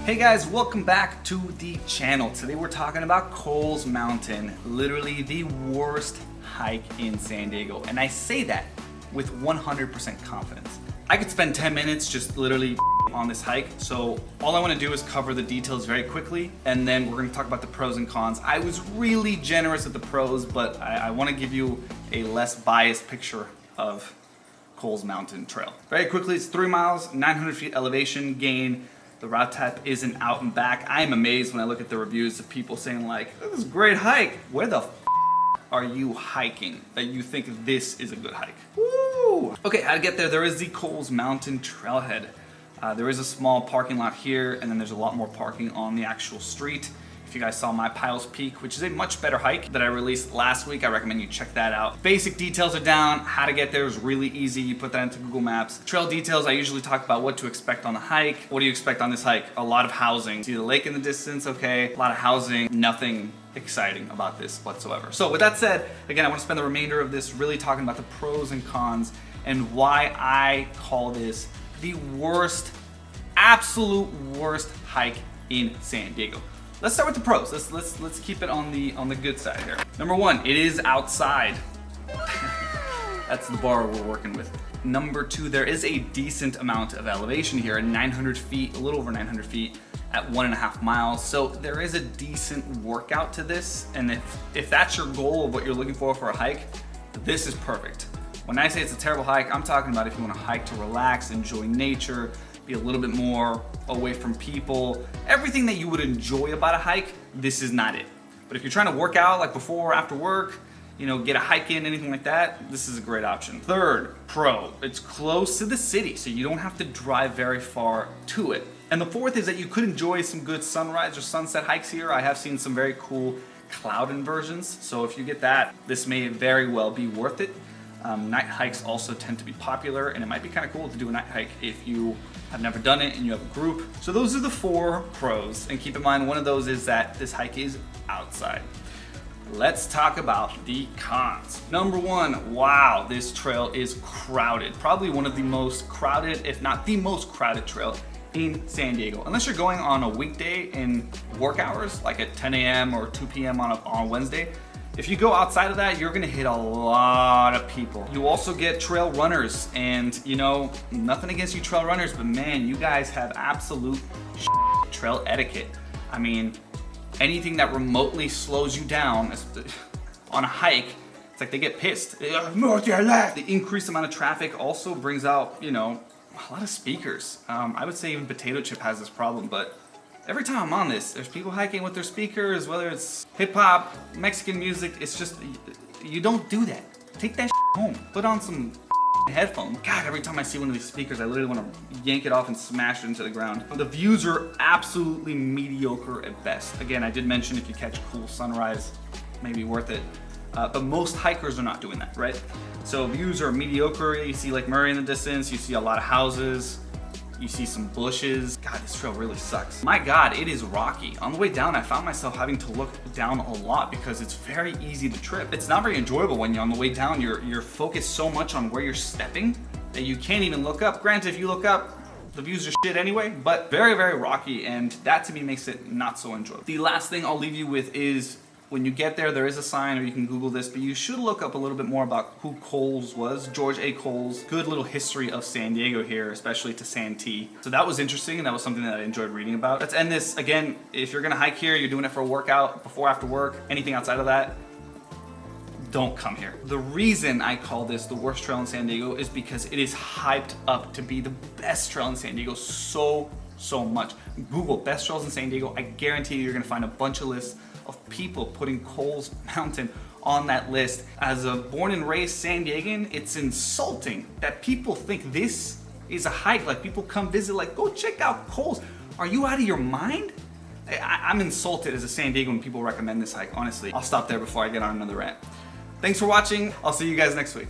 Hey guys, welcome back to the channel. Today we're talking about Cowles Mountain, literally the worst hike in San Diego. And I say that with 100% confidence. I could spend 10 minutes just literally on this hike. So all I want to do is cover the details very quickly, and then we're going to talk about the pros and cons. I was really generous with the pros, but I want to give you a less biased picture of Cowles Mountain Trail. Very quickly, it's 3 miles, 900 feet elevation gain. The route type isn't out and back. I am amazed when I look at the reviews of people saying like, this is a great hike. Where the are you hiking that you think this is a good hike? Woo! Okay, how to get there? There is the Cowles Mountain trailhead. There is a small parking lot here, and then there's a lot more parking on the actual street. If you guys saw my Piles Peak, which is a much better hike that I released last week, I recommend you check that out. Basic details are down. How to get there is really easy. You put that into Google Maps. Trail details, I usually talk about what to expect on the hike. What do you expect on this hike? A lot of housing. See the lake in the distance, okay. A lot of housing, nothing exciting about this whatsoever. So with that said, again, I want to spend the remainder of this really talking about the pros and cons and why I call this the worst, absolute worst hike in San Diego. Let's start with the pros. Let's keep it on the good side here. Number one, it is outside. That's the bar we're working with. Number two, there is a decent amount of elevation here at 900 feet, a little over 900 feet at 1.5 miles. So there is a decent workout to this. And if that's your goal of what you're looking for a hike, this is perfect. When I say it's a terrible hike, I'm talking about if you want to hike to relax, enjoy nature, be a little bit more away from people, everything that you would enjoy about a hike, this is not it. But if you're trying to work out like before or after work, get a hike in, anything like that, this is a great option. Third, pro, it's close to the city, so you don't have to drive very far to it. And the fourth is that you could enjoy some good sunrise or sunset hikes here. I have seen some very cool cloud inversions, so if you get that, this may very well be worth it. Night hikes also tend to be popular, and it might be kind of cool to do a night hike if you have never done it and you have a group. So those are the 4 pros, and keep in mind one of those is that this hike is outside. Let's talk about the cons. Number 1, wow, this trail is crowded. Probably one of the most crowded, if not the most crowded trail in San Diego. Unless you're going on a weekday in work hours, like at 10 a.m. or 2 p.m. on a Wednesday. If you go outside of that, you're gonna hit a lot of people. You also get trail runners, and nothing against you trail runners, but man, you guys have absolute trail etiquette. I mean, anything that remotely slows you down on a hike, it's like they get pissed. The increased amount of traffic also brings out, a lot of speakers. I would say even Potato Chip has this problem, but every time I'm on this, there's people hiking with their speakers, whether it's hip hop, Mexican music, it's just, you don't do that. Take that home. Put on some headphones. God, every time I see one of these speakers, I literally want to yank it off and smash it into the ground. The views are absolutely mediocre at best. Again, I did mention if you catch a cool sunrise, maybe worth it. But most hikers are not doing that, right? So views are mediocre. You see Lake Murray in the distance, you see a lot of houses, you see some bushes. God, this trail really sucks. My God, it is rocky. On the way down, I found myself having to look down a lot because it's very easy to trip. It's not very enjoyable when you're on the way down. You're focused so much on where you're stepping that you can't even look up. Granted, if you look up, the views are shit anyway, but very, very rocky, and that to me makes it not so enjoyable. The last thing I'll leave you with is when you get there is a sign, or you can Google this, but you should look up a little bit more about who Cowles was. George A. Cowles. Good little history of San Diego here, especially to Santee. So that was interesting, and that was something that I enjoyed reading about. Let's end this. Again, if you're gonna hike here, you're doing it for a workout, before, after work, anything outside of that, don't come here. The reason I call this the worst trail in San Diego is because it is hyped up to be the best trail in San Diego so much. Google best trails in San Diego. I guarantee you're gonna find a bunch of lists of people putting Cowles Mountain on that list. As a born and raised San Diegan, it's insulting that people think this is a hike. Like, people come visit, like, go check out Cowles. Are you out of your mind? I'm insulted as a San Diegan when people recommend this hike, honestly. I'll stop there before I get on another rant. Thanks for watching. I'll see you guys next week.